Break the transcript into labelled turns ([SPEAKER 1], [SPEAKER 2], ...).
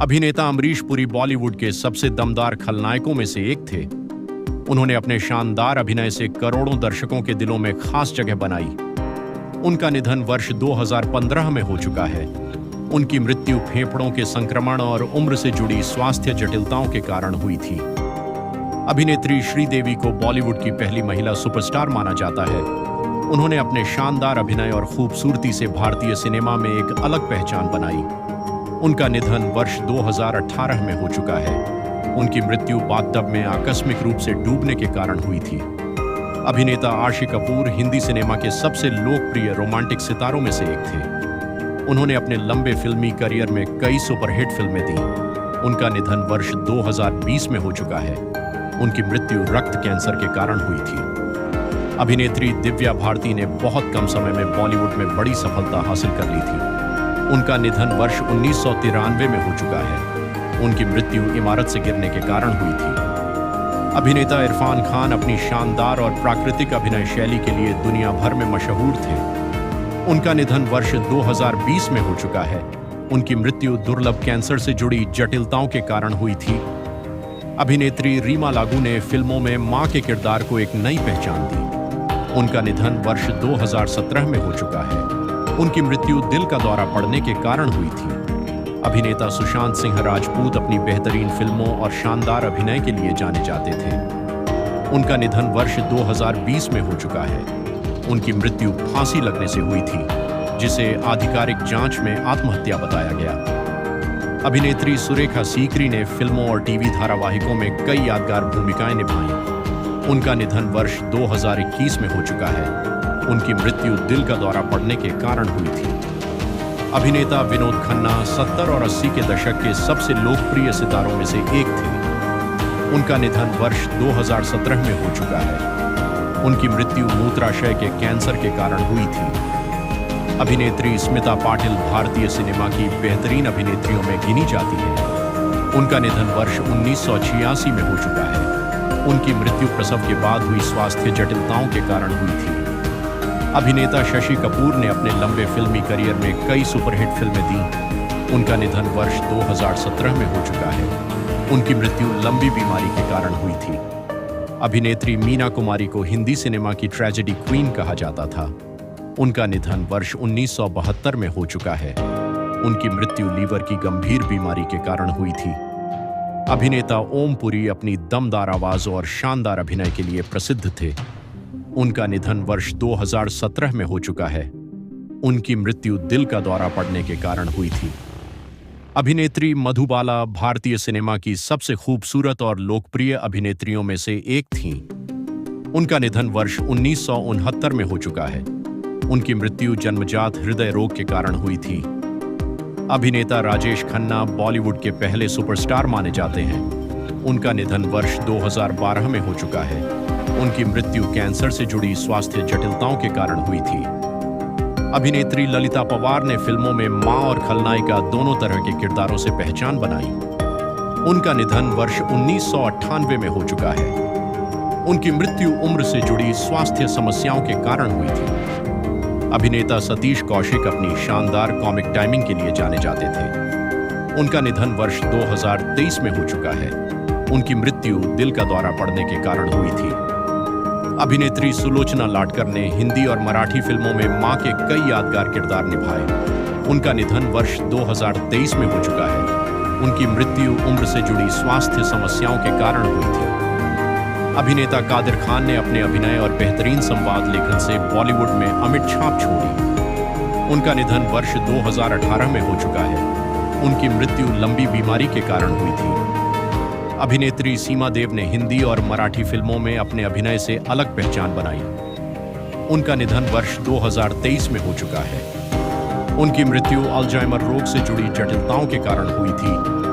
[SPEAKER 1] अभिनेता अमरीश पुरी बॉलीवुड के सबसे दमदार खलनायकों में से एक थे। उन्होंने अपने शानदार अभिनय से करोड़ों दर्शकों के दिलों में खास जगह बनाई। उनका निधन वर्ष 2015 में हो चुका है। उनकी मृत्यु फेफड़ों के संक्रमण और उम्र से जुड़ी स्वास्थ्य जटिलताओं के कारण हुई थी। अभिनेत्री श्रीदेवी को बॉलीवुड की पहली महिला सुपरस्टार माना जाता है। उन्होंने अपने शानदार अभिनय और खूबसूरती से भारतीय सिनेमा में एक अलग पहचान बनाई। उनका निधन वर्ष 2018 में हो चुका है। उनकी मृत्यु बाथटब में आकस्मिक रूप से डूबने के कारण हुई थी। अभिनेता आशी कपूर हिंदी सिनेमा के सबसे लोकप्रिय रोमांटिक सितारों में से एक थे। उन्होंने अपने लंबे फिल्मी करियर में कई सुपरहिट फिल्में दी। उनका निधन वर्ष 2020 में हो चुका है। उनकी मृत्यु रक्त कैंसर के कारण हुई थी। अभिनेत्री दिव्या भारती ने बहुत कम समय में बॉलीवुड में बड़ी सफलता हासिल कर ली थी। उनका निधन वर्ष 1993 में हो चुका है। उनकी मृत्यु इमारत से गिरने के कारण हुई थी। अभिनेता इरफान खान अपनी शानदार और प्राकृतिक अभिनय शैली के लिए दुनिया भर में मशहूर थे। उनका निधन वर्ष 2020 में हो चुका है। उनकी मृत्यु दुर्लभ कैंसर से जुड़ी जटिलताओं के कारण हुई थी। अभिनेत्री रीमा लागू ने फिल्मों में मां के किरदार को एक नई पहचान दी। उनका निधन वर्ष 2017 में हो चुका है। उनकी मृत्यु दिल का दौरा पड़ने के कारण हुई थी। अभिनेता सुशांत सिंह राजपूत अपनी बेहतरीन फिल्मों और शानदार अभिनय के लिए जाने जाते थे। उनका निधन वर्ष 2020 में हो चुका है। उनकी मृत्यु फांसी लगने से हुई थी, जिसे आधिकारिक जांच में आत्महत्या बताया गया। अभिनेत्री सुरेखा सीकरी ने फिल्मों और टीवी धारावाहिकों में कई यादगार भूमिकाएं निभाई। उनका निधन वर्ष 2021 में हो चुका है। उनकी मृत्यु दिल का दौरा पड़ने के कारण हुई थी। अभिनेता विनोद खन्ना 70 और 80 के दशक के सबसे लोकप्रिय सितारों में से एक थे। उनका निधन वर्ष 2017 में हो चुका है। उनकी मृत्यु मूत्राशय के कैंसर के कारण हुई थी। अभिनेत्री स्मिता पाटिल भारतीय सिनेमा की बेहतरीन अभिनेत्रियों में गिनी जाती है। उनका निधन वर्ष 1986 में हो चुका है। उनकी मृत्यु प्रसव के बाद हुई स्वास्थ्य जटिलताओं के कारण हुई थी। अभिनेता शशि कपूर ने अपने लंबे फिल्मी करियर में कई सुपरहिट फिल्में दी। उनका निधन वर्ष 2017 में हो चुका है। उनकी मृत्यु लंबी बीमारी के कारण हुई थी। अभिनेत्री मीना कुमारी को हिंदी सिनेमा की ट्रेजेडी क्वीन कहा जाता था। उनका निधन वर्ष 1972 में हो चुका है। उनकी मृत्यु लीवर की गंभीर बीमारी के कारण हुई थी। अभिनेता ओम पुरी अपनी दमदार आवाज और शानदार अभिनय के लिए प्रसिद्ध थे। उनका निधन वर्ष 2017 में हो चुका है। उनकी मृत्यु दिल का दौरा पड़ने के कारण हुई थी। अभिनेत्री मधुबाला भारतीय सिनेमा की सबसे खूबसूरत और लोकप्रिय अभिनेत्रियों में से एक थीं। उनका निधन वर्ष 1969 में हो चुका है। उनकी मृत्यु जन्मजात हृदय रोग के कारण हुई थी। अभिनेता राजेश खन्ना बॉलीवुड के पहले सुपरस्टार माने जाते हैं। उनका निधन वर्ष 2012 में हो चुका है। उनकी मृत्यु कैंसर से जुड़ी स्वास्थ्य जटिलताओं के कारण हुई थी। अभिनेत्री ललिता पवार ने फिल्मों में मां और खलनायिका दोनों तरह के किरदारों से पहचान बनाई। उनका निधन वर्ष 1998 में हो चुका है। उनकी मृत्यु उम्र से जुड़ी स्वास्थ्य समस्याओं के कारण हुई थी। अभिनेता सतीश कौशिक अपनी शानदार कॉमिक टाइमिंग के लिए जाने जाते थे। उनका निधन वर्ष 2023 में हो चुका है। उनकी मृत्यु दिल का दौरा पड़ने के कारण हुई थी। अभिनेत्री सुलोचना लाटकर ने हिंदी और मराठी फिल्मों में मां के कई यादगार किरदार निभाए। उनका निधन वर्ष 2023 में हो चुका है। उनकी मृत्यु उम्र से जुड़ी स्वास्थ्य समस्याओं के कारण हुई थी। अभिनेता कादिर खान ने अपने अभिनय और बेहतरीन संवाद लेखन से बॉलीवुड में अमिट छाप छोड़ी। उनका निधन वर्ष 2018 में हो चुका है। उनकी मृत्यु लंबी बीमारी के कारण हुई थी। अभिनेत्री सीमा देव ने हिंदी और मराठी फिल्मों में अपने अभिनय से अलग पहचान बनाई। उनका निधन वर्ष 2023 में हो चुका है। उनकी मृत्यु अल्जाइमर रोग से जुड़ी जटिलताओं के कारण हुई थी।